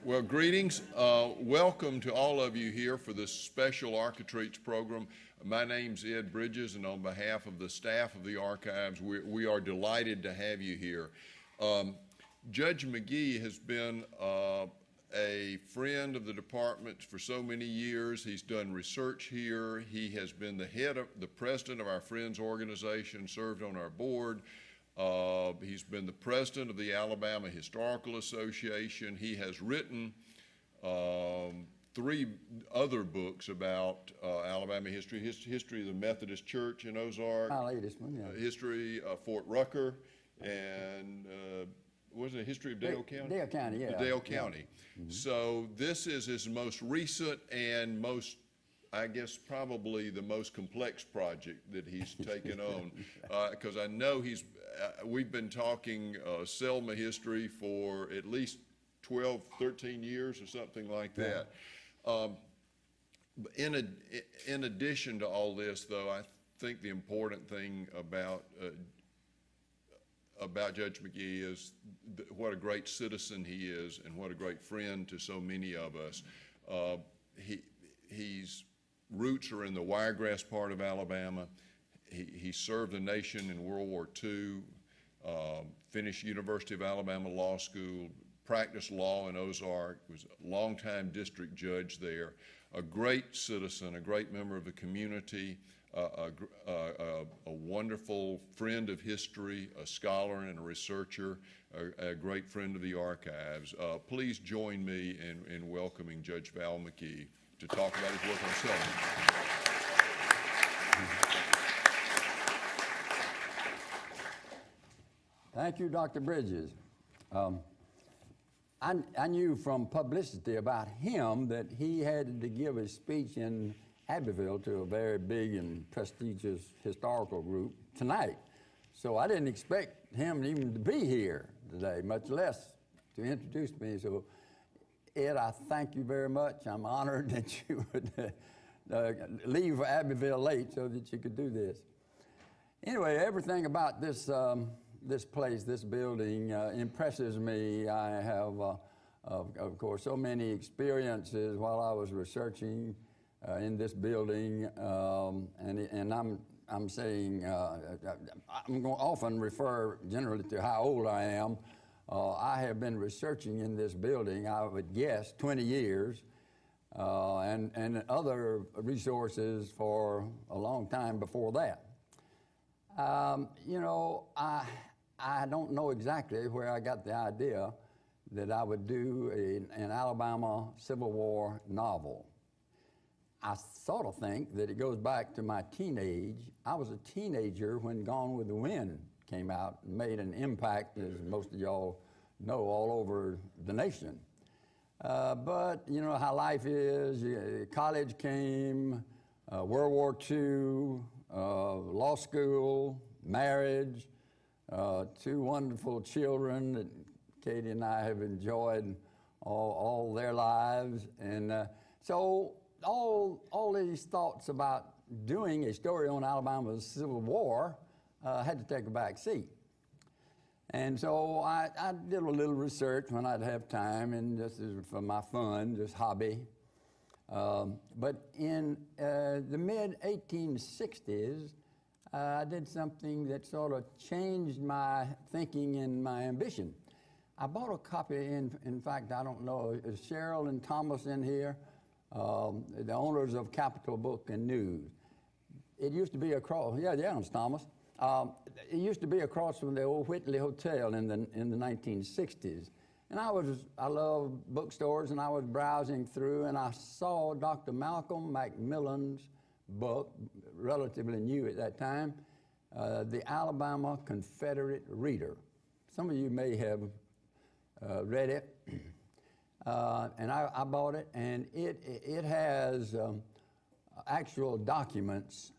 Well, greetings. Welcome to all of you here for this special ArchiTreats program. My name's Ed Bridges, and on behalf of the staff of the archives, we are delighted to have you here. Judge McGee has been a friend of the department for so many years. He's done research here. He has been the president of our Friends organization, served on our board. He's been the president of the Alabama Historical Association. He has written 3 other books about Alabama history, history of the Methodist Church in Ozark, my latest one, yeah. History of Fort Rucker, and was it History of Dale County? Dale County, yeah. Dale County. Yeah. So this is his most recent and most, I guess, probably the most complex project that he's taken on, because I know we've been talking Selma history for at least 12, 13 years or something like that. In addition to all this, though, I think the important thing about Judge McGee is what a great citizen he is and what a great friend to so many of us. His roots are in the Wiregrass part of Alabama. He served the nation in World War II, finished University of Alabama Law School, practiced law in Ozark, was a longtime district judge there, a great citizen, a great member of the community, a wonderful friend of history, a scholar and a researcher, a great friend of the archives. Please join me in welcoming Judge Val McGee to talk about his work on Selma. Thank you, Dr. Bridges. I knew from publicity about him that he had to give a speech in Abbeville to a very big and prestigious historical group tonight. So I didn't expect him even to be here today, much less to introduce me. So, Ed, I thank you very much. I'm honored that you would leave Abbeville late so that you could do this. Anyway, everything about this place, this building, impresses me. I have, of course, so many experiences while I was researching in this building, and I'm saying I'm going to often refer generally to how old I am. I have been researching in this building, I would guess, 20 years, and other resources for a long time before that. You know, I don't know exactly where I got the idea that I would do an Alabama Civil War novel. I sort of think that it goes back to my teenage. I was a teenager when Gone with the Wind came out and made an impact, as most of y'all know, all over the nation. But you know how life is. College came, World War II, law school, marriage, 2 wonderful children that Katie and I have enjoyed all their lives. And so all these thoughts about doing a story on Alabama's Civil War had to take a back seat. And so I did a little research when I'd have time, and just for my fun, just hobby. But in the mid-1860s, I did something that sort of changed my thinking and my ambition. I bought a copy, in fact, I don't know, is Cheryl and Thomas in here? The owners of Capital Book and News. It used to be across, yeah, it's Thomas. It used to be across from the old Whitley Hotel in the 1960s. And I love bookstores, and I was browsing through, and I saw Dr. Malcolm Macmillan's book, relatively new at that time, The Alabama Confederate Reader. Some of you may have read it. And I bought it, and it has actual documents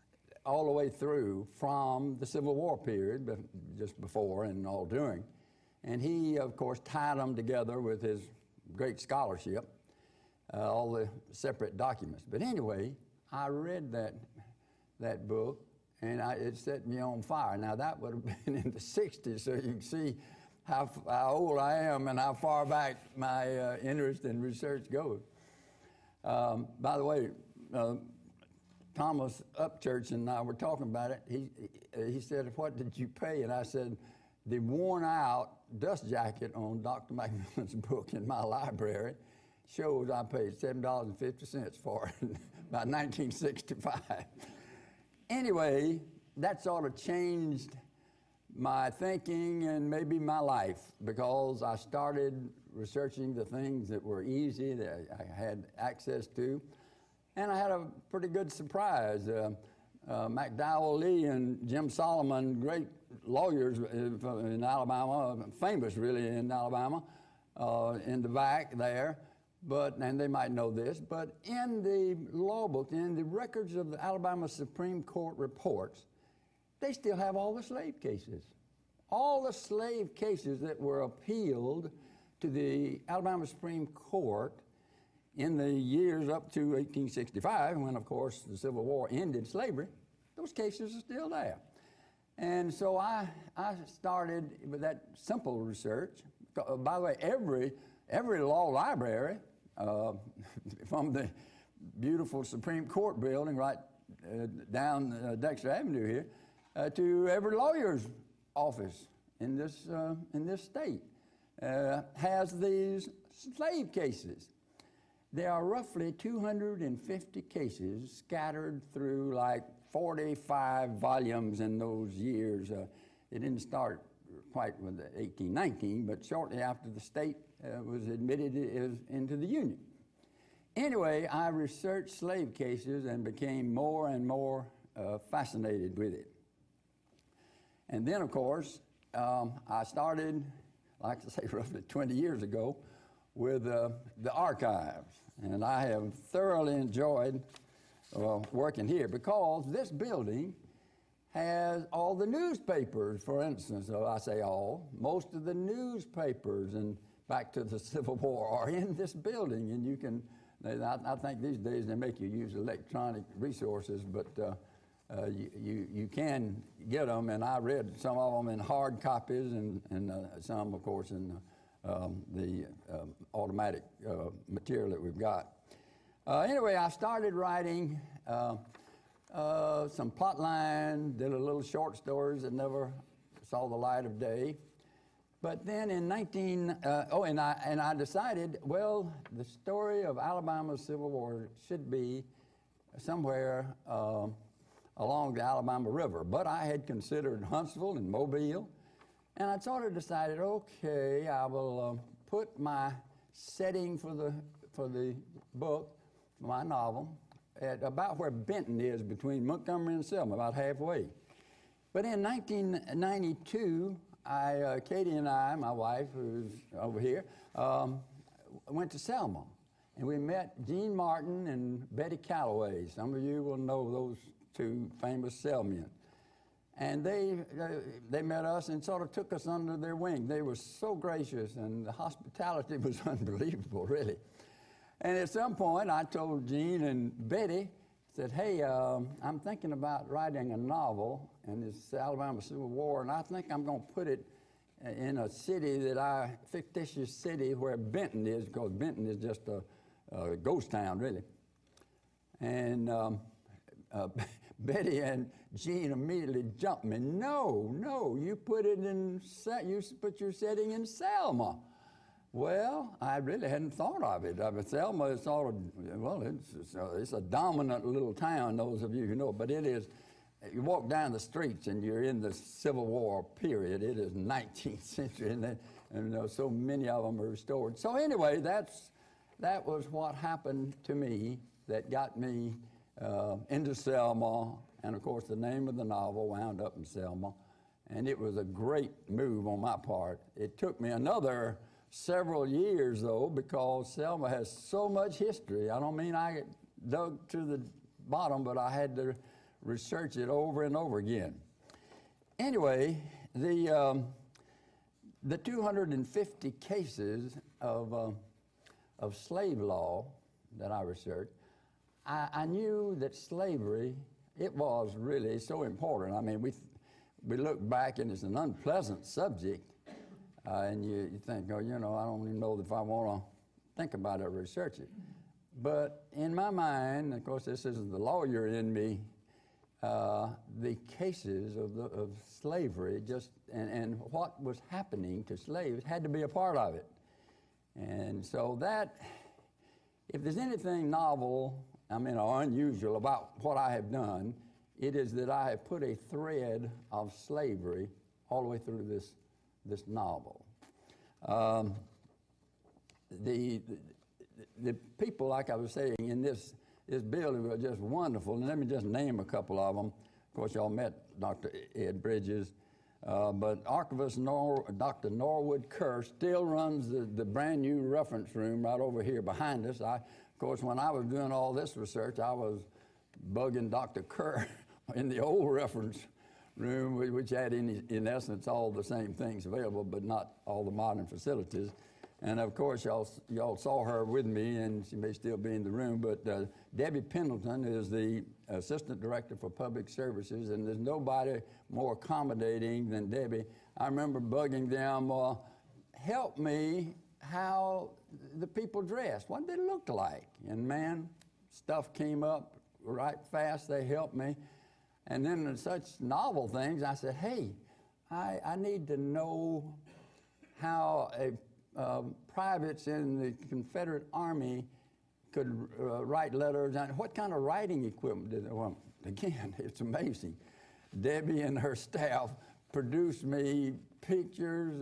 all the way through from the Civil War period, but just before and all during. And he, of course, tied them together with his great scholarship, all the separate documents. But anyway, I read that book, and it set me on fire. Now, that would have been in the 60s, so you can see how old I am and how far back my interest in research goes. By the way, Thomas Upchurch and I were talking about it. He said, "What did you pay?" And I said, "The worn-out dust jacket on Dr. Macmillan's book in my library shows I paid $7.50 for it by 1965. Anyway, that sort of changed my thinking and maybe my life, because I started researching the things that were easy, that I had access to, and I had a pretty good surprise. McDowell Lee and Jim Solomon, great lawyers in Alabama, famous really in Alabama, in the back there, and they might know this, but in the law book, in the records of the Alabama Supreme Court reports, they still have all the slave cases. All the slave cases that were appealed to the Alabama Supreme Court in the years up to 1865, when, of course, the Civil War ended slavery, those cases are still there. And so I started with that simple research. By the way, every law library, from the beautiful Supreme Court building right down Dexter Avenue here, to every lawyer's office in this state, has these slave cases. There are roughly 250 cases scattered through like 45 volumes in those years. It didn't start quite with 1819, but shortly after the state was admitted into the Union. Anyway, I researched slave cases and became more and more fascinated with it. And then, of course, I started, like I say, roughly 20 years ago, with the archives. And I have thoroughly enjoyed working here, because this building has all the newspapers, for instance. So I say all, most of the newspapers and back to the Civil War are in this building. And you can, I think these days they make you use electronic resources, but you can get them, and I read some of them in hard copies and some, of course, in the automatic material that we've got. Anyway, I started writing some plot lines, did a little short stories that never saw the light of day. But then in I decided, well, the story of Alabama's Civil War should be somewhere along the Alabama River. But I had considered Huntsville and Mobile, and I sort of decided, okay, I will put my setting for the book, my novel, at about where Benton is between Montgomery and Selma, about halfway. But in 1992, Katie and I, my wife, who's over here, went to Selma, and we met Gene Martin and Betty Calloway. Some of you will know those two famous Selmians. And they met us and sort of took us under their wing. They were so gracious, and the hospitality was unbelievable, really. And at some point, I told Gene and Betty, said, hey, I'm thinking about writing a novel, and it's the Alabama Civil War, and I think I'm going to put it in a city fictitious city where Benton is, because Benton is just a ghost town, really. And Betty and Gene immediately jumped me. No, you put your setting in Selma. Well, I really hadn't thought of it. Selma is sort of, well, it's a dominant little town, those of you who know, but it is, you walk down the streets and you're in the Civil War period. It is 19th century, and so many of them are restored. So anyway, that was what happened to me that got me into Selma, and of course the name of the novel wound up in Selma, and it was a great move on my part. It took me another several years, though, because Selma has so much history. I don't mean I dug to the bottom, but I had to research it over and over again. Anyway, the 250 cases of slave law that I researched, I knew that slavery, it was really so important. I mean, we look back and it's an unpleasant subject. and you think, oh, you know, I don't even know if I want to think about it or research it. But in my mind, of course, this isn't the lawyer in me, the cases of slavery and what was happening to slaves had to be a part of it. And so that, if there's anything novel, or unusual about what I have done, it is that I have put a thread of slavery all the way through this novel. The people, like I was saying, in this building were just wonderful. And let me just name a couple of them. Of course, y'all met Dr. Ed Bridges. But archivist Dr. Norwood Kerr still runs the brand new reference room right over here behind us. Of course, when I was doing all this research, I was bugging Dr. Kerr in the old reference room, which had in essence all the same things available, but not all the modern facilities. And of course, y'all saw her with me, and she may still be in the room, but Debbie Pendleton is the Assistant Director for Public Services, and there's nobody more accommodating than Debbie. I remember bugging them, help me how the people dressed, what they looked like. And man, stuff came up right fast, they helped me. And then such novel things, I said, hey, I need to know how privates in the Confederate Army could write letters, and what kind of writing equipment did they want? Again, it's amazing. Debbie and her staff produced me pictures,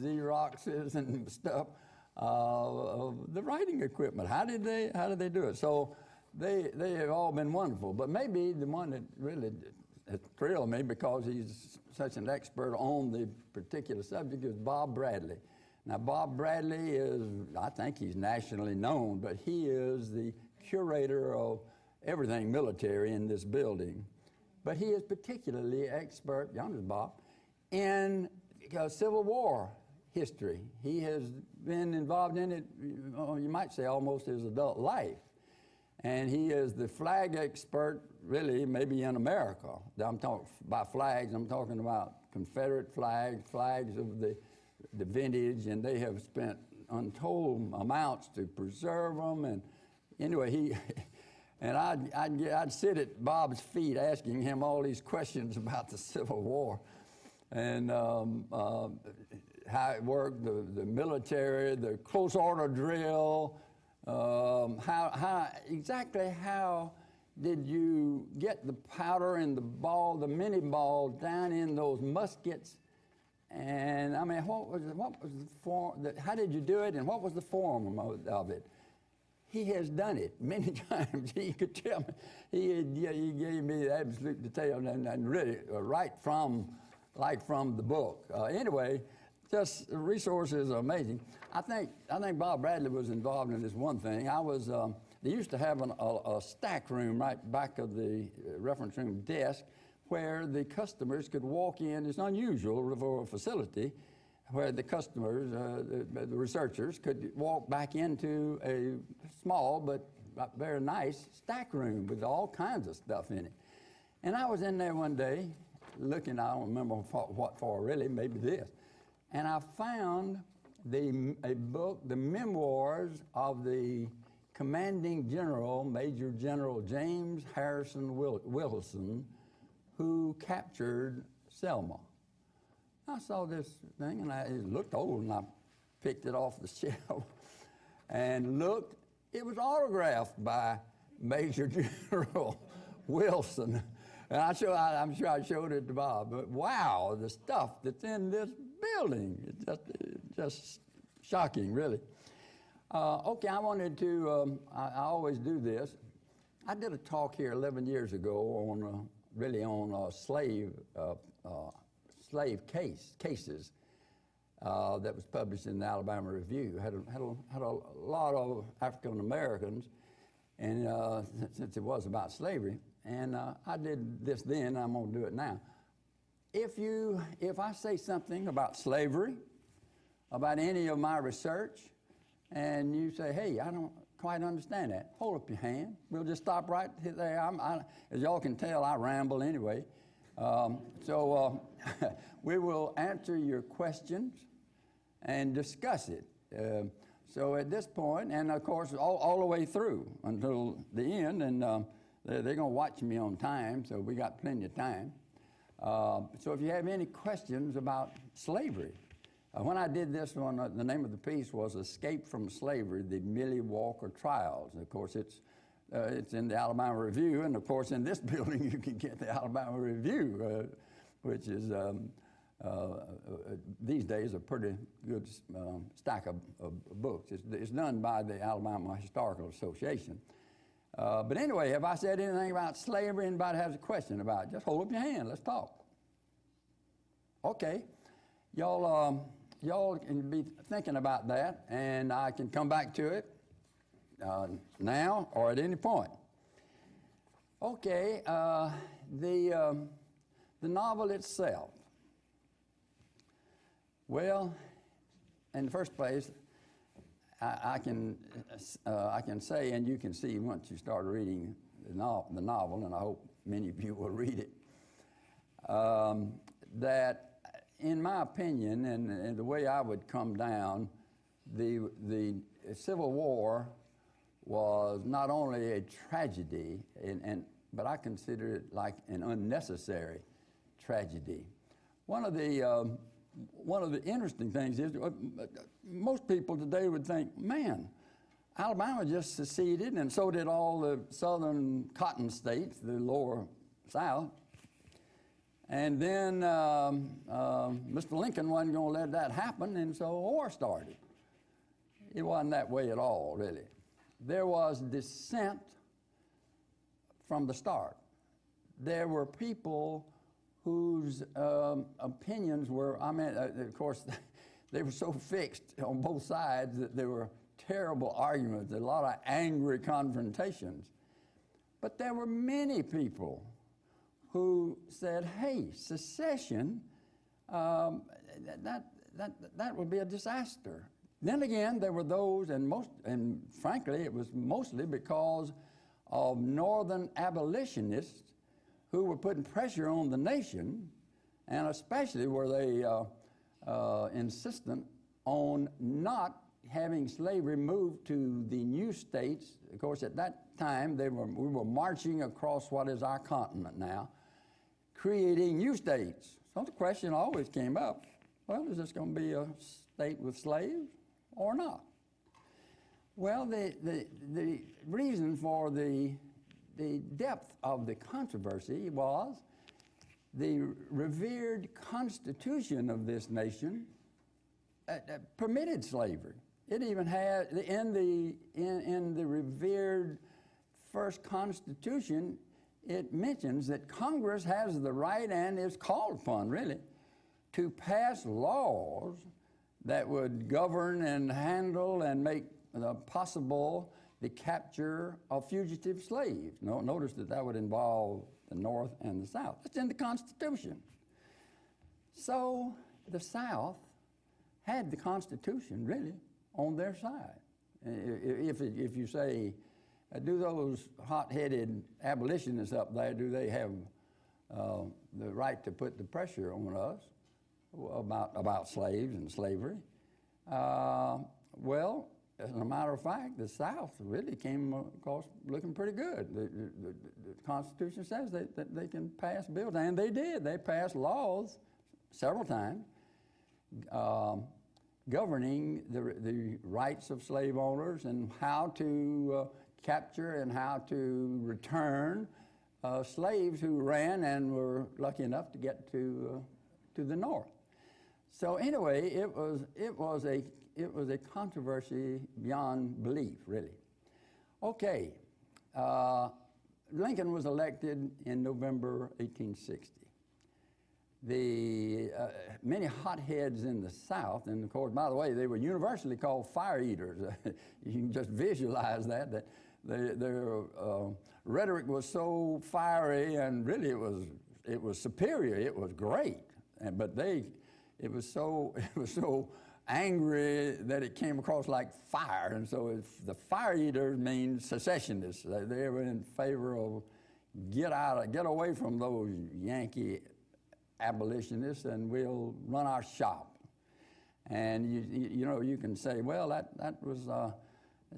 Xeroxes and stuff of the writing equipment. How did they do it? So they have all been wonderful, but maybe the one that really thrilled me, because he's such an expert on the particular subject, is Bob Bradley. Now, Bob Bradley is, I think he's nationally known, but he is the curator of everything military in this building. But he is particularly expert, young as Bob, in Civil War history. He has been involved in it, you might say, almost his adult life. And he is the flag expert, really, maybe in America. I'm talking about flags, I'm talking about Confederate flags, flags of the vintage, and they have spent untold amounts to preserve them. And anyway, I'd sit at Bob's feet asking him all these questions about the Civil War and how it worked, the military, the close order drill, exactly how did you get the powder and the ball, the mini ball, down in those muskets? And what was the form? How did you do it, and what was the form of it? He has done it many times. He could tell me. He gave me the absolute detail, and really right from the book. Anyway, just the resources are amazing. I think Bob Bradley was involved in this one thing. They used to have a stack room right back of the reference room desk, where the customers could walk in. It's unusual for a facility where the customers, the researchers, could walk back into a small but very nice stack room with all kinds of stuff in it. And I was in there one day looking, I don't remember what for really, maybe this, and I found a book, the memoirs of the commanding general, Major General James Harrison Wilson, who captured Selma. I saw this thing, and it looked old, and I picked it off the shelf and looked. It was autographed by Major General Wilson. And I'm sure I showed it to Bob. But wow, the stuff that's in this building, it's just shocking, really. Okay, I wanted to, I always do this. I did a talk here 11 years ago on slave cases that was published in the Alabama Review. Had a lot of African Americans, and since it was about slavery, and I did this then. I'm going to do it now. If I say something about slavery, about any of my research, and you say, hey, I don't quite understand that, hold up your hand. We'll just stop right there. As y'all can tell, I ramble anyway. So we will answer your questions and discuss it. So at this point, and of course all the way through until the end, and they're going to watch me on time, so we got plenty of time. So if you have any questions about slavery, when I did this one, the name of the piece was Escape from Slavery, the Millie Walker Trials. And of course, it's in the Alabama Review, and of course in this building you can get the Alabama Review, which is these days a pretty good stack of books. It's done by the Alabama Historical Association. But anyway, have I said anything about slavery? Anybody has a question about it? Just hold up your hand. Let's talk. Okay. Y'all can be thinking about that, and I can come back to it now or at any point. Okay. The novel itself. Well, in the first place, I can say, and you can see once you start reading the novel, and I hope many of you will read it, that in my opinion, and the way I would come down, the Civil War was not only a tragedy, but I consider it like an unnecessary tragedy. One of the interesting things is most people today would think, man, Alabama just seceded, and so did all the southern cotton states, the lower South. And then Mr. Lincoln wasn't going to let that happen, and so a war started. It wasn't that way at all, really. There was dissent from the start. There were people whose opinions were, of course, they were so fixed on both sides that there were terrible arguments, a lot of angry confrontations. But there were many people who said, hey, secession, that would be a disaster. Then again, there were those, and frankly, it was mostly because of northern abolitionists who were putting pressure on the nation, and especially were they insistent on not having slavery moved to the new states. Of course, at that time, we were marching across what is our continent now, creating new states. So the question always came up, well, is this going to be a state with slaves or not? Well, the reason for the depth of the controversy was the revered Constitution of this nation permitted slavery. It even had, in the revered first Constitution, it mentions that Congress has the right and is called upon, really, to pass laws that would govern and handle and make possible the capture of fugitive slaves. Notice that would involve the North and the South. It's in the Constitution. So the South had the Constitution, really, on their side. If you say, do those hot-headed abolitionists up there, do they have the right to put the pressure on us about slaves and slavery? Well, as a matter of fact, the South really came across looking pretty good. The Constitution says that they can pass bills, and they did. They passed laws several times governing the rights of slave owners and how to capture and how to return slaves who ran and were lucky enough to get to the North. So anyway, it was a controversy beyond belief, really. Okay, Lincoln was elected in November 1860. The many hotheads in the South, and of course, by the way, they were universally called fire eaters. You can just visualize that their rhetoric was so fiery, and really it was superior. It was great, but it was so angry that it came across like fire. And so the fire eaters mean secessionists. They were in favor of get away from those Yankee abolitionists, and we'll run our shop. And you know, you can say, well, that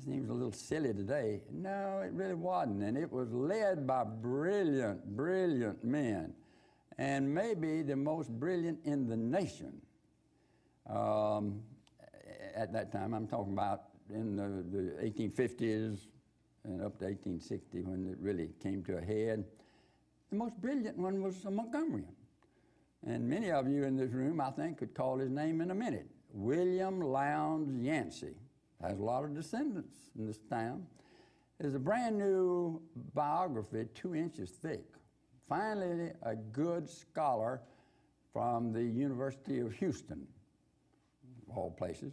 seems a little silly today. No, it really wasn't. And it was led by brilliant men, and maybe the most brilliant in the nation. At that time, I'm talking about in the 1850s and up to 1860 when it really came to a head. The most brilliant one was a Montgomeryan. And many of you in this room, I think, could call his name in a minute. William Lowndes Yancey has a lot of descendants in this town. There's a brand new biography, 2 inches thick. Finally, a good scholar from the University of Houston, of all places,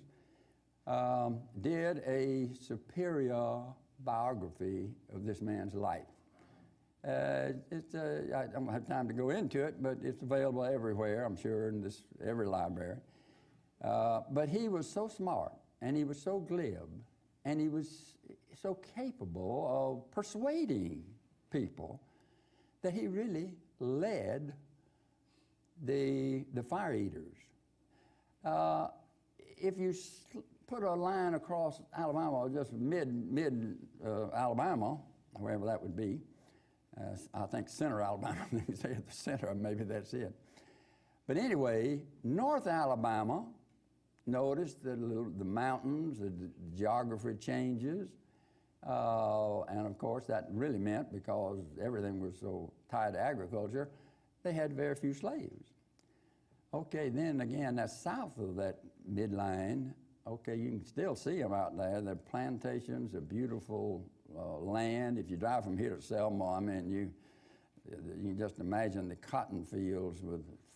did a superior biography of this man's life. I don't have time to go into it, but it's available everywhere, I'm sure, in every library. But he was so smart, and he was so glib, and he was so capable of persuading people that he really led the fire eaters. If you put a line across Alabama, or just mid Alabama, wherever that would be, I think center Alabama, they say at the center, maybe that's it. But anyway, North Alabama, notice the mountains, the geography changes, and of course that really meant, because everything was so tied to agriculture, they had very few slaves. Okay, then again, that's south of that midline. Okay, you can still see them out there. They're plantations, a beautiful land. If you drive from here to Selma, I mean, you can just imagine the cotton fields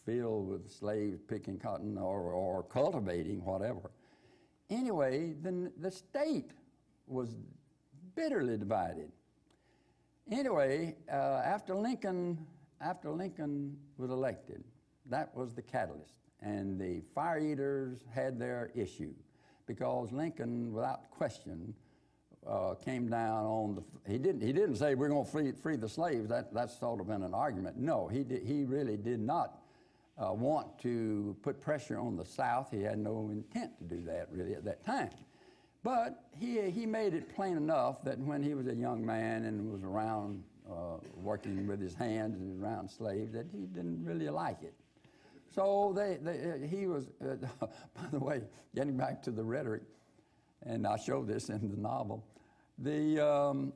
filled with slaves picking cotton or cultivating, whatever. Anyway, then the state was bitterly divided. Anyway, after Lincoln was elected, that was the catalyst, and the fire eaters had their issue, because Lincoln, without question, came down on he didn't say we're going to free the slaves. That's sort of been an argument. No, he really did not want to put pressure on the South. He had no intent to do that really at that time. But he made it plain enough that when he was a young man and was around working with his hands and around slaves, that he didn't really like it. So he was, by the way, getting back to the rhetoric, and I show this in the novel, the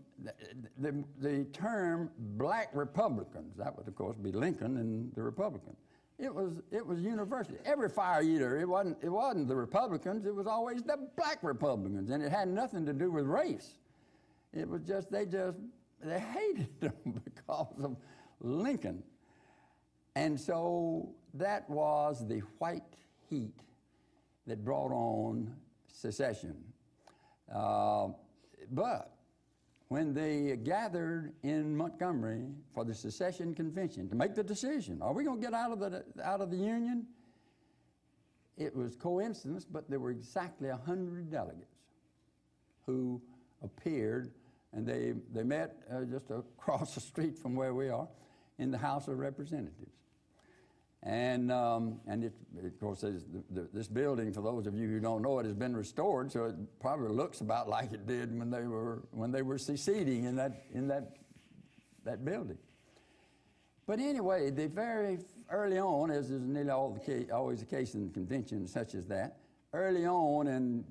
term black Republicans, that would of course be Lincoln and the Republicans. It was universal. Every fire eater, it wasn't the Republicans, it was always the black Republicans, and it had nothing to do with race. It was just, they hated them because of Lincoln. And so that was the white heat that brought on secession. But when they gathered in Montgomery for the secession convention to make the decision, are we going to get out of the Union? It was coincidence, but there were exactly 100 delegates who appeared, and they met just across the street from where we are in the House of Representatives. And it, of course, this building, for those of you who don't know it, has been restored, so it probably looks about like it did when they were seceding in that building. But anyway, the very early on, as is nearly always the case in conventions such as that, early on in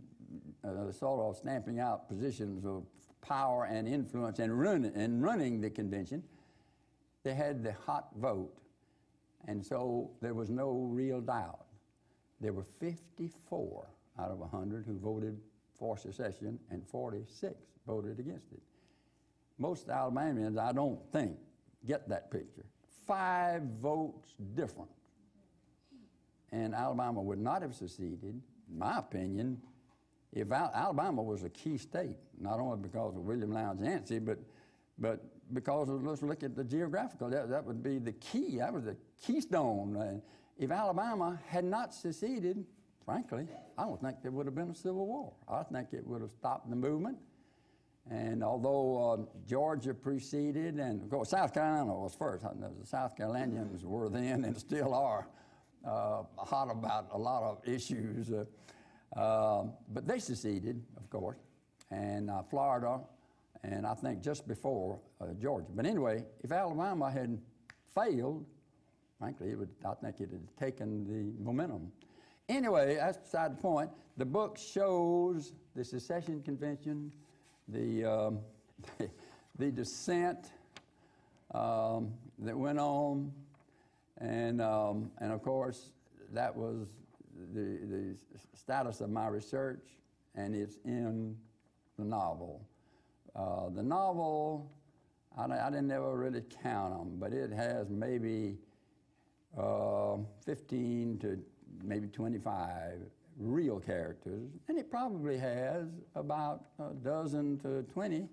sort of stamping out positions of power and influence and running the convention, they had the hot vote. And so there was no real doubt. There were 54 out of 100 who voted for secession, and 46 voted against it. Most Alabamians, I don't think, get that picture. 5 votes different. And Alabama would not have seceded, in my opinion, if Alabama was a key state, not only because of William Lowndes Yancey, but because let's look at the geographical, that would be the key, that was the keystone. If Alabama had not seceded, frankly, I don't think there would have been a civil war. I think it would have stopped the movement. And although Georgia preceded, and of course South Carolina was first, the South Carolinians were then and still are hot about a lot of issues. But they seceded, of course, and Florida, and I think just before Georgia. But anyway, if Alabama had failed, frankly, I think it had taken the momentum. Anyway, that's beside the point. The book shows the secession convention, the the dissent that went on, and of course that was the status of my research, and it's in the novel. The novel, I didn't ever really count them, but it has maybe 15 to maybe 25 real characters, and it probably has about a dozen to 20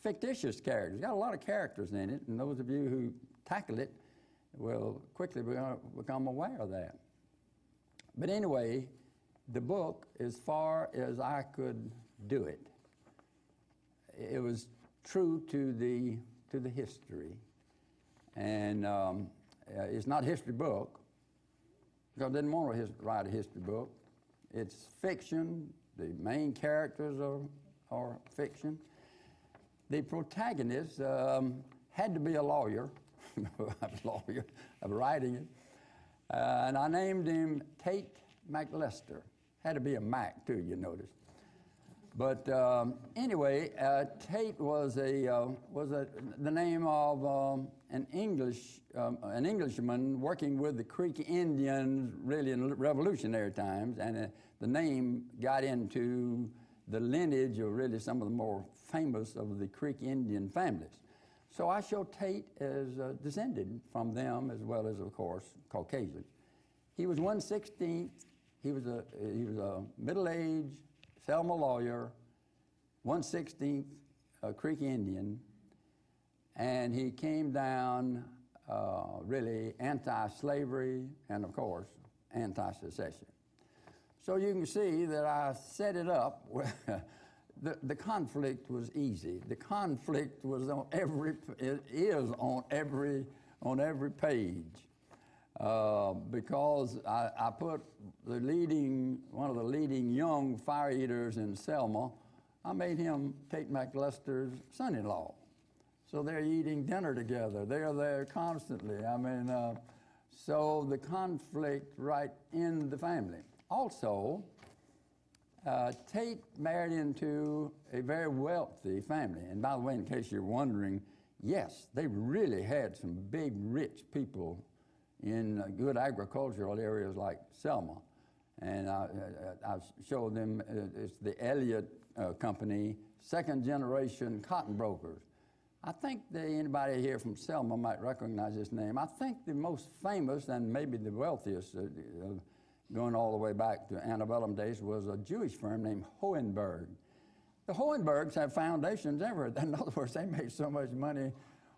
fictitious characters. It's got a lot of characters in it, and those of you who tackle it will quickly become aware of that. But anyway, the book, as far as I could do it, it was true to the history, and it's not a history book, because I didn't want to write a history book. It's fiction. The main characters are fiction. The protagonist had to be a lawyer. I was a lawyer. I'm writing it. And I named him Tate McLester. Had to be a Mac, too, you notice. But anyway, Tate was the name of an Englishman working with the Creek Indians, really in revolutionary times, and the name got into the lineage of really some of the more famous of the Creek Indian families. So I show Tate as descended from them, as well as, of course, Caucasian. He was 1/16. He was a middle-aged Selma lawyer, 1/16 Creek Indian, and he came down really anti-slavery and, of course, anti-secession. So you can see that I set it up. The conflict was easy. The conflict was is on every page. Because I put one of the leading young fire eaters in Selma, I made him Tate McLester's son-in-law. So they're eating dinner together. They're there constantly. I mean, so the conflict right in the family. Also, Tate married into a very wealthy family. And by the way, in case you're wondering, yes, they really had some big, rich people in good agricultural areas like Selma. And I showed them, it's the Elliott Company, second-generation cotton brokers. I think anybody here from Selma might recognize this name. I think the most famous and maybe the wealthiest, going all the way back to antebellum days, was a Jewish firm named Hohenberg. The Hohenbergs have foundations everywhere. In other words, they made so much money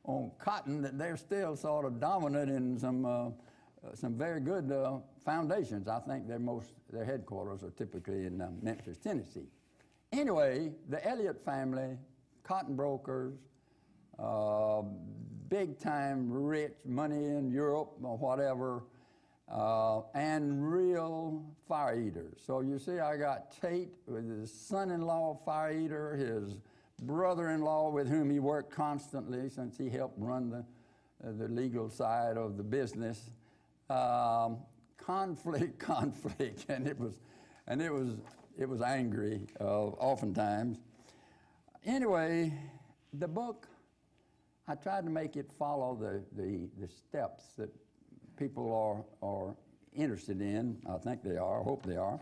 on cotton that they're still sort of dominant in some very good foundations. I think their headquarters are typically in Memphis, Tennessee. Anyway, the Elliott family, cotton brokers, big-time rich, money in Europe or whatever, and real fire eaters. So you see, I got Tate with his son-in-law fire eater, his brother-in-law with whom he worked constantly since he helped run the legal side of the business. Conflict, and it was angry oftentimes. Anyway, the book, I tried to make it follow the steps that people are interested in. I think they are. I hope they are.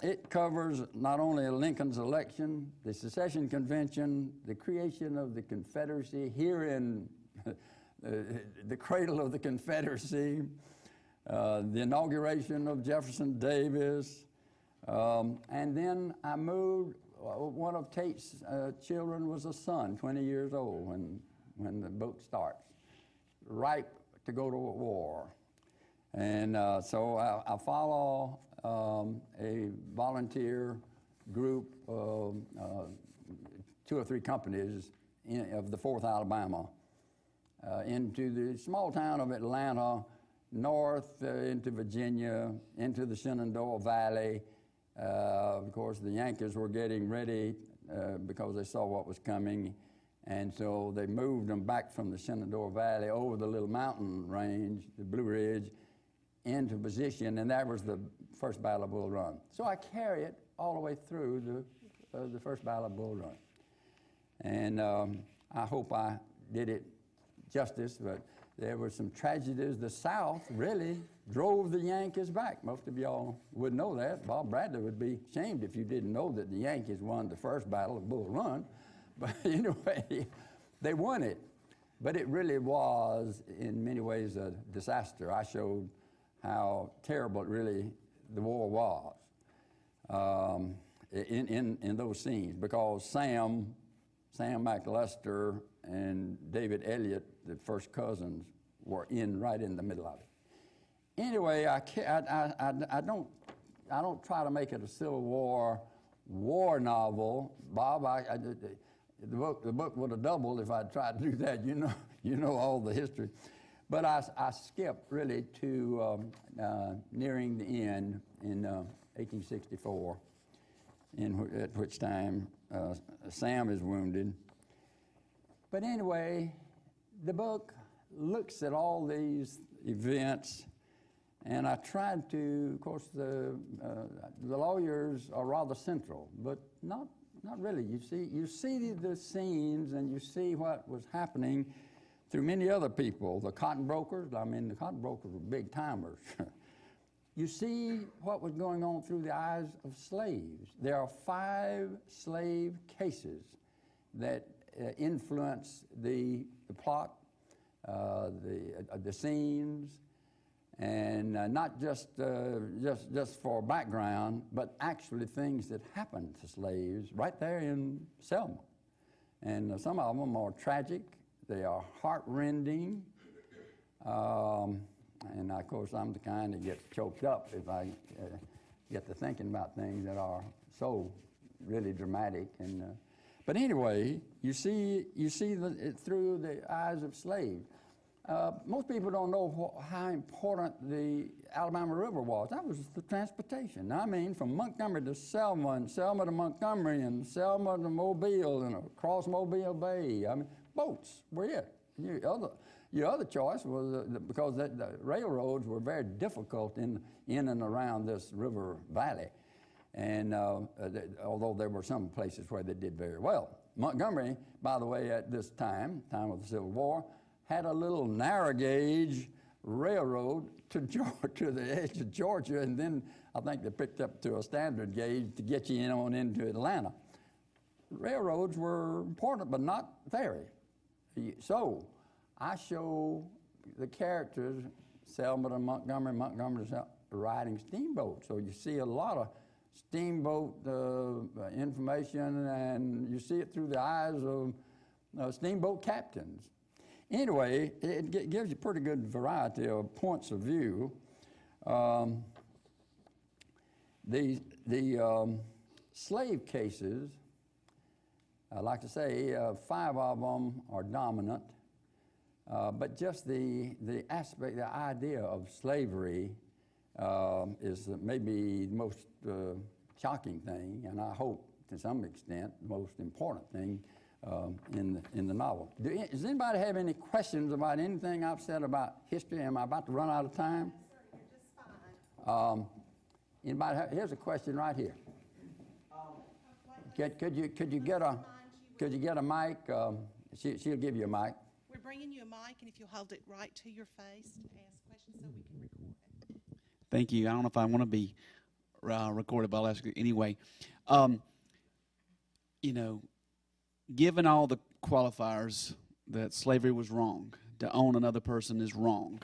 It covers not only Lincoln's election, the secession convention, the creation of the Confederacy here in the cradle of the Confederacy, the inauguration of Jefferson Davis, and then I moved. One of Tate's children was a son, 20 years old when the book starts, ripe to go to war. And so I follow a volunteer group of 2 or 3 companies of the 4th Alabama into the small town of Atlanta north into Virginia, into the Shenandoah Valley. Of course, the Yankees were getting ready because they saw what was coming, and so they moved them back from the Shenandoah Valley over the little mountain range, the Blue Ridge, into position, and that was the first Battle of Bull Run. So I carry it all the way through the first Battle of Bull Run. And I hope I did it justice, but there were some tragedies. The South really drove the Yankees back. Most of y'all would know that. Bob Bradley would be ashamed if you didn't know that the Yankees won the first Battle of Bull Run. But anyway, they won it. But it really was, in many ways, a disaster. I showed how terrible really the war was in those scenes, because Sam McAllister and David Elliott, the first cousins, were right in the middle of it. Anyway, I don't try to make it a Civil War novel, Bob. The book would have doubled if I'd tried to do that. You know all the history, but I skipped really to nearing the end in 1864, at which time Sam is wounded. But anyway, the book looks at all these events, and I tried to, of course, the lawyers are rather central, but not really. You see the scenes, and you see what was happening through many other people. The cotton brokers, the cotton brokers were big timers. You see what was going on through the eyes of slaves. There are 5 slave cases that influence the plot, the scenes, and not just for background, but actually things that happened to slaves right there in Selma. And some of them are tragic. They are heartrending. And of course, I'm the kind that gets choked up if I get to thinking about things that are so really dramatic. And but anyway, you see it through the eyes of slaves. Most people don't know how important the Alabama River was. That was the transportation. From Montgomery to Selma, and Selma to Montgomery, and Selma to Mobile, and across Mobile Bay. Boats were it. Your other choice was because the railroads were very difficult in and around this river valley, and although there were some places where they did very well. Montgomery, by the way, at this time of the Civil War, had a little narrow gauge railroad to the edge of Georgia, and then I think they picked up to a standard gauge to get you into Atlanta. Railroads were important, but not very. So I show the characters, Selma to Montgomery, Montgomery to Selma, riding steamboats. So you see a lot of steamboat information, and you see it through the eyes of steamboat captains. Anyway, it gives you a pretty good variety of points of view. The slave cases, I like to say 5 of them are dominant, but just the aspect, the idea of slavery is maybe the most shocking thing, and I hope to some extent the most important thing in the novel. Does anybody have any questions about anything I've said about history? Am I about to run out of time? Yes, sir, you're just fine. Anybody? Here's a question right here. Could you get a mic? She'll give you a mic. We're bringing you a mic, and if you'll hold it right to your face to ask questions so we can record it. Thank you. I don't know if I want to be recorded, but I'll ask you anyway. Given all the qualifiers that slavery was wrong, to own another person is wrong,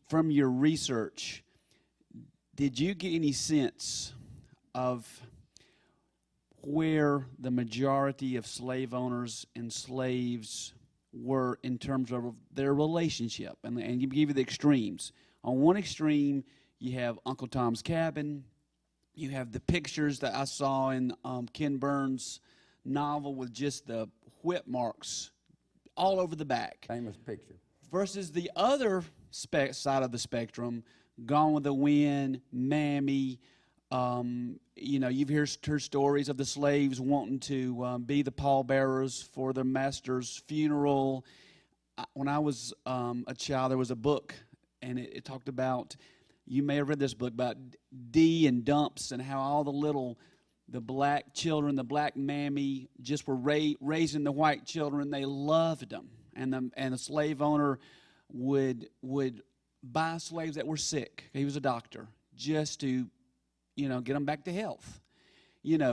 from your research, did you get any sense of where the majority of slave owners and slaves were in terms of their relationship? And you give you the extremes. On one extreme, you have Uncle Tom's Cabin. You have the pictures that I saw in Ken Burns' novel with just the whip marks all over the back. Famous picture. Versus the other side of the spectrum. Gone with the Wind, Mammy. You've heard stories of the slaves wanting to be the pallbearers for their master's funeral. When I was a child, there was a book, and it talked about, you may have read this book, about Dee and Dumps and how all the black children, the black mammy, just were raising the white children. They loved them. And the slave owner would buy slaves that were sick. He was a doctor, just to, get them back to health.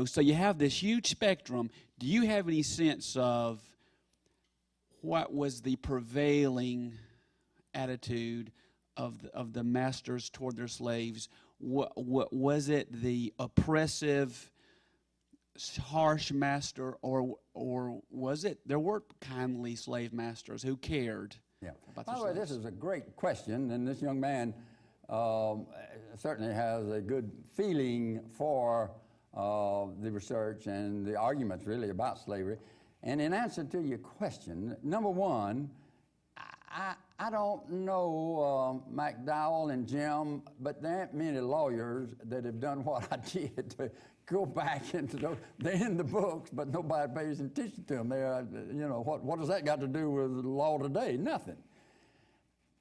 So you have this huge spectrum. Do you have any sense of what was the prevailing attitude of the masters toward their slaves? What was it, the oppressive, harsh master, or was it there were kindly slave masters who cared? Yeah. About By their the way, slaves? this is a great question, and this young man certainly has a good feeling for the research and the arguments really about slavery. And in answer to your question, number one, I don't know McDowell and Jim, but there aren't many lawyers that have done what I did to go back into those. They're in the books, but nobody pays attention to them. They're, what does that got to do with the law today? Nothing.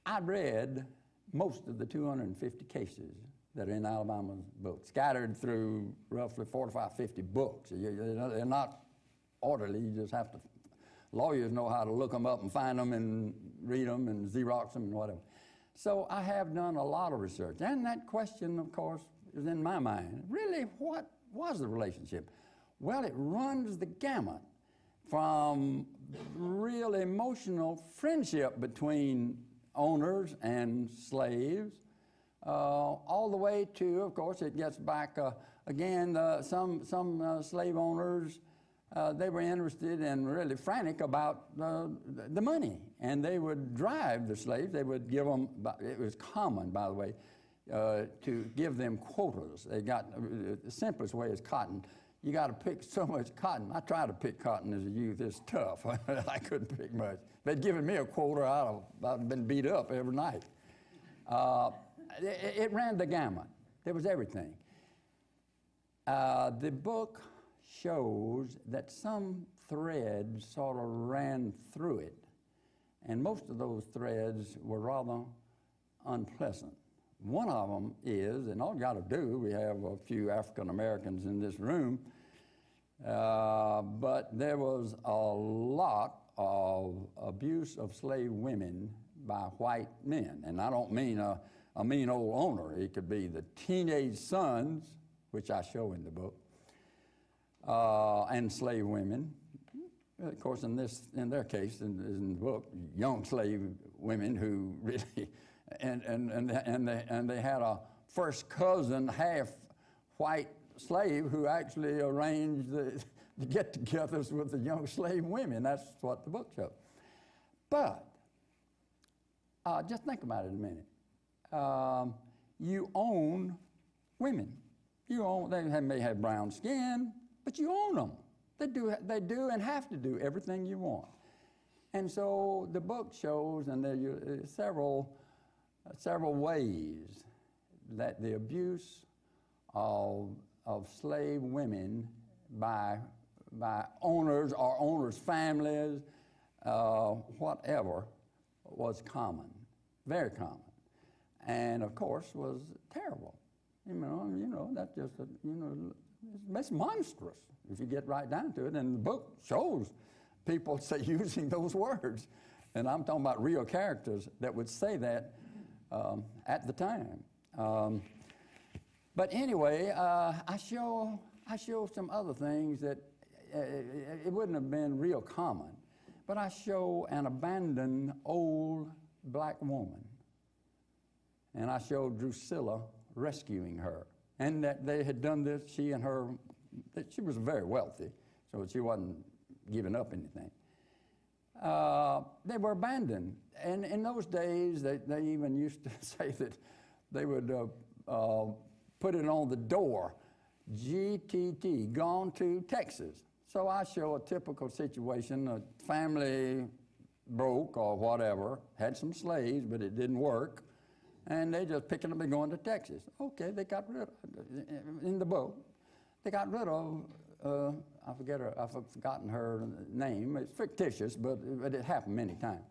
I read most of the 250 cases that are in Alabama's book, scattered through roughly 45, 50 books. They're not orderly. You just have to. Lawyers know how to look them up and find them and read them and Xerox them and whatever. So I have done a lot of research. And that question, of course, is in my mind. Really, what was the relationship? Well, it runs the gamut from real emotional friendship between owners and slaves, all the way to, of course, it gets back, again, some slave owners, they were interested and really frantic about the money, and they would drive the slaves. They would give them, it was common, by the way, to give them quotas. They got, the simplest way is cotton. You got to pick so much cotton. I tried to pick cotton as a youth. It's tough. I couldn't pick much. They'd given me a quota, I'd have been beat up every night. It ran the gamut. There was everything. The book shows that some threads sort of ran through it, and most of those threads were rather unpleasant. One of them is, and all you got to do, we have a few African Americans in this room, but there was a lot of abuse of slave women by white men. And I don't mean a mean old owner. It could be the teenage sons, which I show in the book, and slave women. Of course, in their case, in the book, young slave women who really, and they had a first cousin, half white slave who actually arranged the get-togethers with the young slave women. That's what the book shows. But just think about it a minute. You own women. They may have brown skin, but you own them. They do and have to do everything you want. And so the book shows, and there are several ways that the abuse of slave women by owners or owners' families, whatever, was common, very common, and of course was terrible. That's just it's monstrous if you get right down to it. And the book shows people using those words, and I'm talking about real characters that would say that at the time. But anyway, I show some other things that it wouldn't have been real common. But I show an abandoned old black woman, and I show Drusilla rescuing her, and that they had done this. She and her, that she was very wealthy, so she wasn't giving up anything. They were abandoned, and in those days, they even used to say that they would put it on the door, GTT, gone to Texas. So I show a typical situation, a family broke or whatever, had some slaves, but it didn't work, and they just picking up and going to Texas. Okay, they got rid of, in the book, they got rid of, I've forgotten her name. It's fictitious, but it happened many times.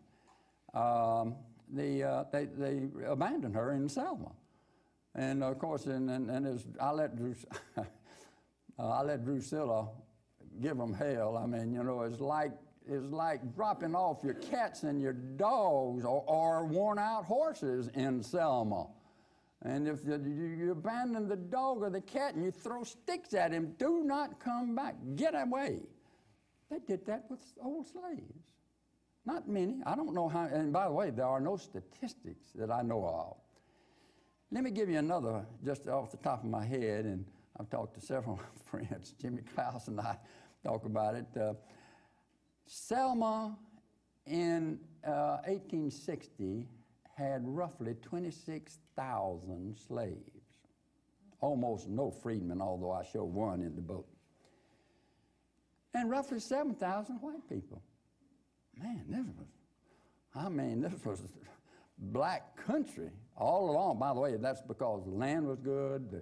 They abandoned her in Selma. And of course, I let Drusilla give them hell. I mean, you know, it's like dropping off your cats and your dogs or worn out horses in Selma. And if you abandon the dog or the cat and you throw sticks at him, do not come back. Get away. They did that with old slaves. Not many. I don't know how. And by the way, there are no statistics that I know of. Let me give you another, just off the top of my head, and I've talked to several friends. Jimmy Klaus and I talk about it. Selma in 1860 had roughly 26,000 slaves. Almost no freedmen, although I show one in the book. And roughly 7,000 white people. Man, this was black country all along. By the way, that's because the land was good,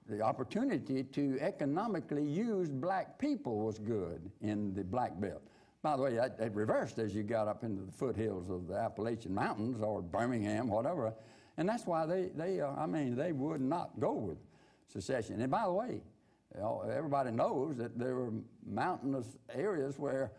the opportunity to economically use black people was good in the Black Belt. By the way, it reversed as you got up into the foothills of the Appalachian Mountains or Birmingham, whatever. And that's why they would not go with secession. And by the way, everybody knows that there were mountainous areas where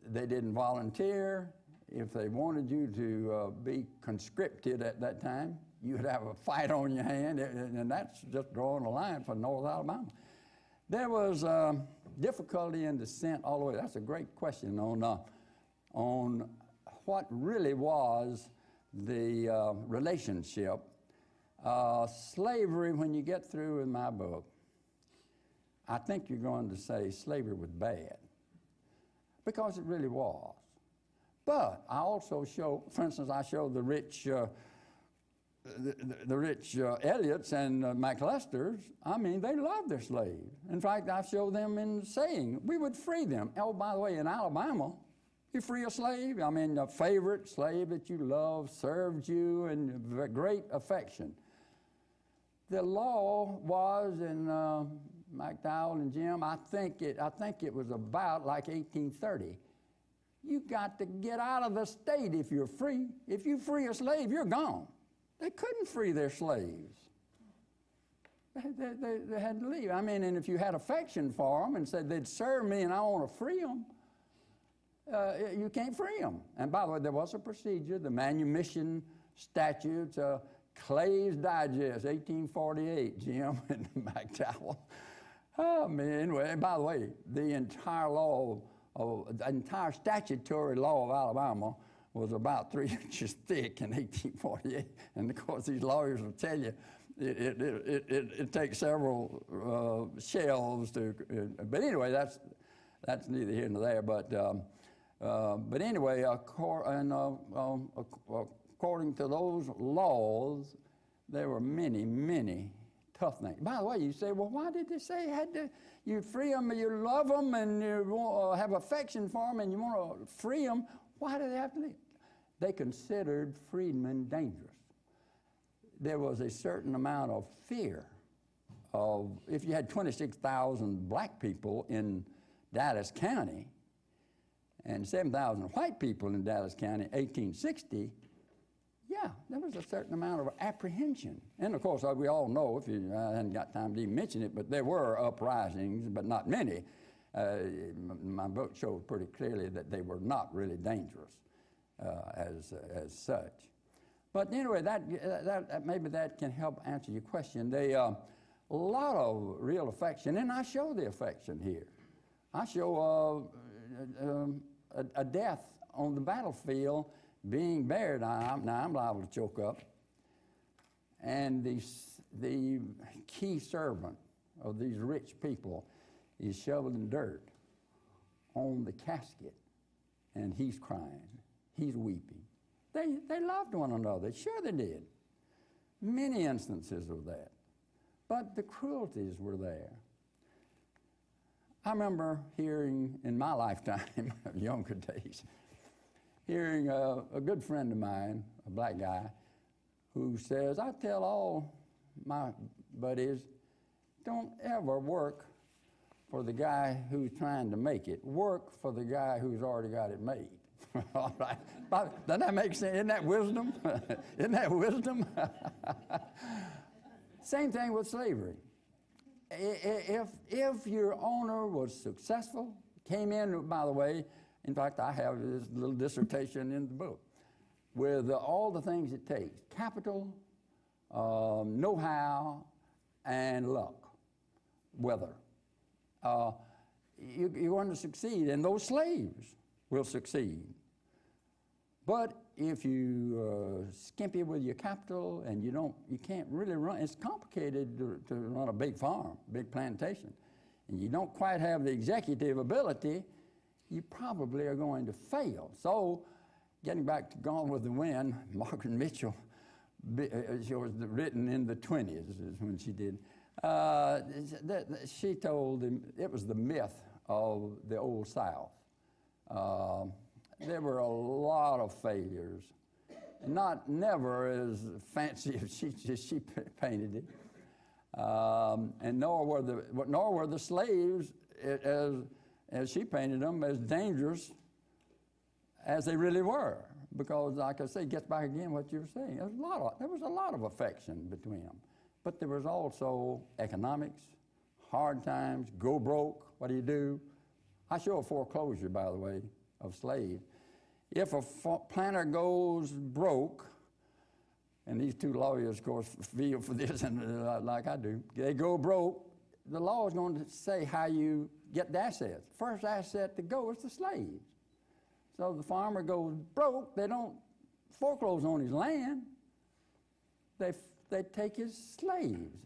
they didn't volunteer. If they wanted you to be conscripted at that time, you'd have a fight on your hand, and that's just drawing a line for North Alabama. There was difficulty in descent all the way. That's a great question on what really was the relationship. Slavery, when you get through with my book, I think you're going to say slavery was bad, because it really was. But I also show, for instance, I show the rich Elliots and McLesters. I mean, they loved their slaves. In fact, I show them in saying, we would free them. Oh, by the way, in Alabama, you free a slave, I mean, a favorite slave that you loved, served you in great affection. The law was in McDowell and Jim, I think it was about like 1830. You got to get out of the state if you're free. If you free a slave, you're gone. They couldn't free their slaves. They had to leave. I mean, and if you had affection for them and said they'd serve me and I want to free them, you can't free them. And by the way, there was a procedure, the manumission statutes, Clay's Digest, 1848, Jim and McDowell. Oh, man, anyway, and by the way, the entire statutory law of Alabama was about 3 inches thick in 1848. And of course, these lawyers will tell you it takes several shelves to. But anyway, that's neither here nor there. But anyway, according to those laws, there were many, many tough things. By the way, you say, well, why did they say you free them, you love them, and you have affection for them, and you want to free them? Why do they have to leave? They considered freedmen dangerous. There was a certain amount of fear of, if you had 26,000 black people in Dallas County and 7,000 white people in Dallas County in 1860, yeah, there was a certain amount of apprehension. And of course, we all know, I hadn't got time to even mention it, but there were uprisings, but not many. My book shows pretty clearly that they were not really dangerous as such. But anyway, maybe that can help answer your question. A lot of real affection, and I show the affection here. I show a death on the battlefield being buried. Now I'm liable to choke up. And the key servant of these rich people is shoveling dirt on the casket, and he's crying. He's weeping. They loved one another. Sure they did. Many instances of that. But the cruelties were there. I remember hearing in my lifetime, younger days, hearing a good friend of mine, a black guy, who says, I tell all my buddies, don't ever work for the guy who's trying to make it. Work for the guy who's already got it made. All right. Doesn't that make sense? Isn't that wisdom? Isn't that wisdom? Same thing with slavery. If your owner was successful, came in, by the way, in fact, I have this little dissertation in the book, with all the things it takes: capital, know-how, and luck, weather. You're going to succeed, and those slaves will succeed. But if you skimpy with your capital and you can't really run, it's complicated to run a big farm, big plantation, and you don't quite have the executive ability, you probably are going to fail. So, getting back to Gone with the Wind, Margaret Mitchell, she was written in the 20s is when she did. She told him it was the myth of the Old South. There were a lot of failures, never as fancy as she painted it, and nor were the slaves, as she painted them, as dangerous as they really were. Because, like I say, gets back again what you were saying. There was a lot of affection between them, but there was also economics, hard times, go broke. What do you do? I show a foreclosure, by the way, of slaves. If a planter goes broke, and these two lawyers, of course, feel for this, and like I do, they go broke, the law is going to say how you get the assets. First asset to go is the slaves. So the farmer goes broke, they don't foreclose on his land. They take his slaves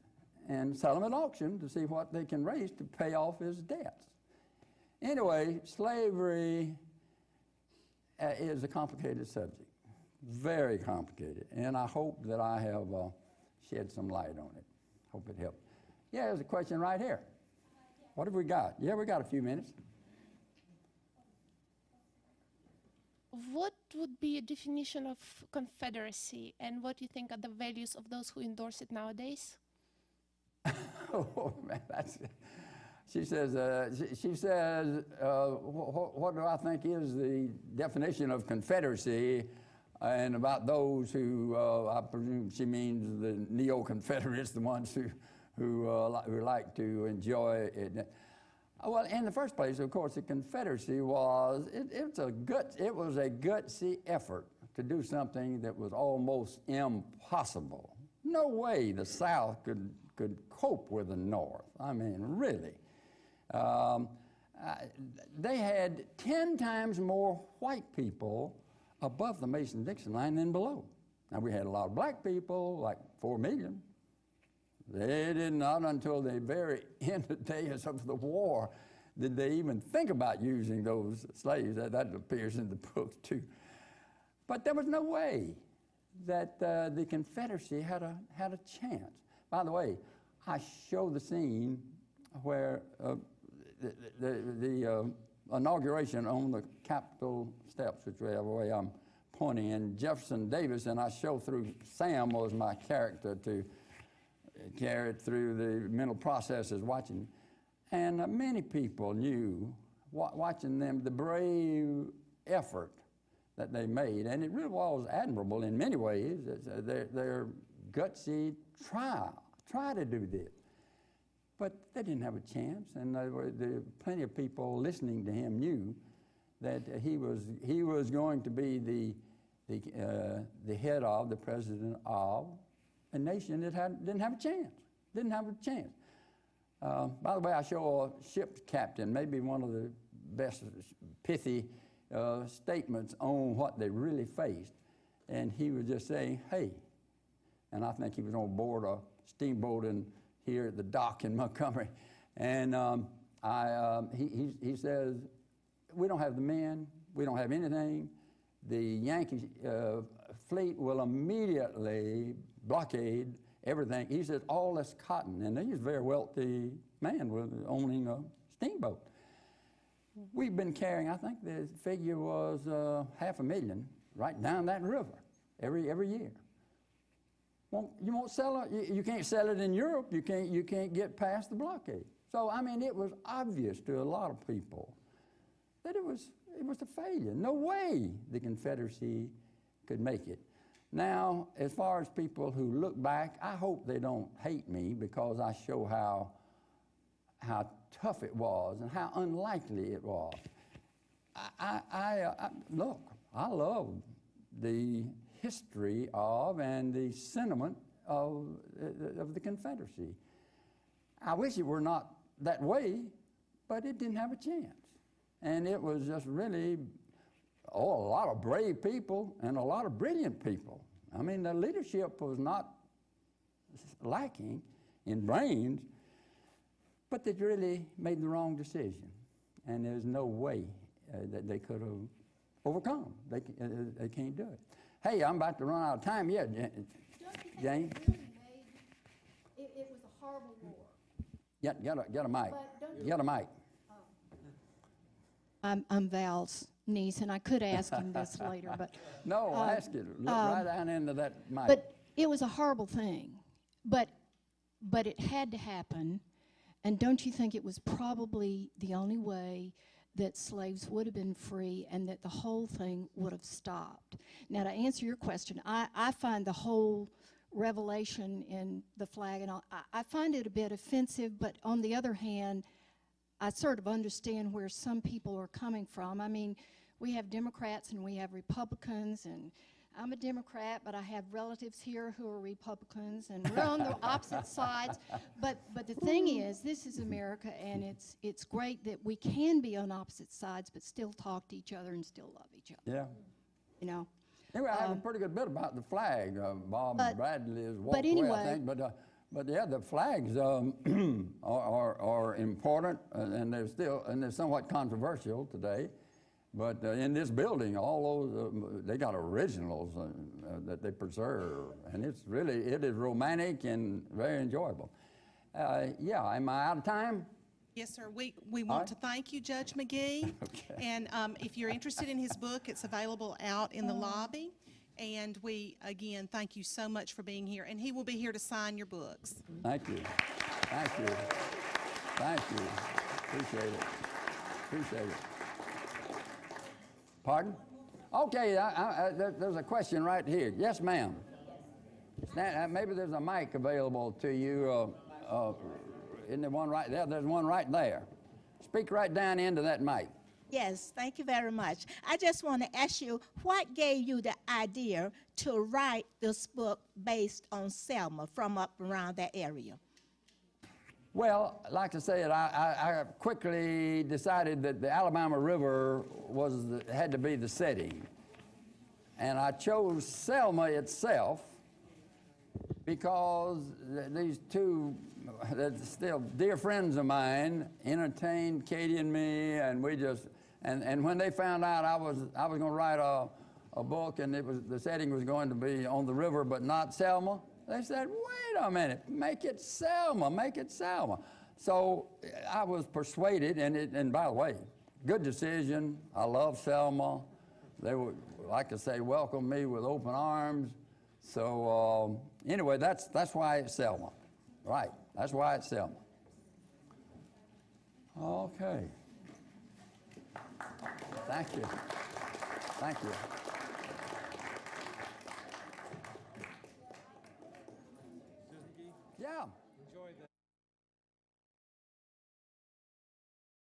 and sell them at auction to see what they can raise to pay off his debts. Anyway, slavery is a complicated subject, very complicated, and I hope that I have shed some light on it. Hope it helped. Yeah, there's a question right here. What have we got? Yeah, we got a few minutes. What would be a definition of Confederacy, and what do you think are the values of those who endorse it nowadays? Oh, man, she says, what do I think is the definition of Confederacy, and about those who, I presume she means the neo-Confederates, the ones who like to enjoy it. Well, in the first place, of course, the Confederacy was a gutsy effort to do something that was almost impossible. No way the South could cope with the North. I mean, really. They had 10 times more white people above the Mason-Dixon line than below. Now, we had a lot of black people, like 4 million. They did not until the very end of the days of the war did they even think about using those slaves. That appears in the book too. But there was no way that the Confederacy had a chance. By the way, I show the scene where the inauguration on the Capitol steps, which the way I'm pointing, and Jefferson Davis, and I show through Sam was my character to carry it through the mental processes watching. And many people knew, watching them, the brave effort that they made. And it really was admirable in many ways. Their gutsy try to do this. But they didn't have a chance. And plenty of people listening to him knew that he was going to be the head of, the president of, a nation that didn't have a chance. By the way, I show a ship's captain, maybe one of the best pithy statements on what they really faced. And he was just saying, hey, and I think he was on board a steamboat here at the dock in Montgomery. And he says, we don't have the men, we don't have anything. The Yankee fleet will immediately blockade everything. He said, all this cotton, and he's a very wealthy man with owning a steamboat. We've been carrying, I think the figure was 500,000 right down that river every year. You won't sell it. You can't sell it in Europe. You can't get past the blockade. So I mean, it was obvious to a lot of people that it was a failure. No way the Confederacy could make it. Now, as far as people who look back, I hope they don't hate me because I show how tough it was and how unlikely it was. Look, I love the history of and the sentiment of the Confederacy. I wish it were not that way, but it didn't have a chance. And it was just really, a lot of brave people and a lot of brilliant people. I mean, the leadership was not lacking in brains, but they really made the wrong decision. And there's no way that they could have overcome. They can't do it. Hey, I'm about to run out of time. Yeah, Jane? It was a horrible war. Get a mic. Get a mic. I'm Val's niece, and I could ask him this later, but No, ask it. Look right down into that mic. but it was a horrible thing. But it had to happen, and don't you think it was probably the only way that slaves would have been free and that the whole thing would have stopped? Now, to answer your question, I find the whole revelation in the flag and all, I find it a bit offensive, but on the other hand, I sort of understand where some people are coming from. I mean, we have Democrats and we have Republicans, and I'm a Democrat, but I have relatives here who are Republicans, and we're on the opposite sides. But the thing is, this is America, and it's great that we can be on opposite sides, but still talk to each other and still love each other. Yeah. You know. Anyway, I have a pretty good bit about the flag. Bob Bradley has walked anyway, away, I think. But yeah, the flags are important, and they're somewhat controversial today. But in this building, all those they got originals that they preserve, and it is romantic and very enjoyable. Yeah, am I out of time? Yes, sir. We want to thank you, Judge McGee. Okay. And if you're interested in his book, it's available out in the lobby. And we, again, thank you so much for being here. And he will be here to sign your books. Thank you. Thank you. Thank you. Appreciate it. Appreciate it. Pardon? Okay, there's a question right here. Yes, ma'am. Maybe there's a mic available to you. Isn't there one right there? There's one right there. Speak right down into that mic. Yes, thank you very much. I just want to ask you, what gave you the idea to write this book based on Selma from up around that area? Well, like I said, I quickly decided that the Alabama River had to be the setting. And I chose Selma itself because these two still dear friends of mine entertained Katie and me, and we just, and when they found out I was going to write a book and the setting was going to be on the river but not Selma, they said, wait a minute, make it Selma, make it Selma. So I was persuaded, and by the way, good decision. I love Selma. They would, like I say, welcome me with open arms. So anyway, that's why it's Selma. Right, that's why it's Selma. Okay. Thank you. Thank you. Yeah.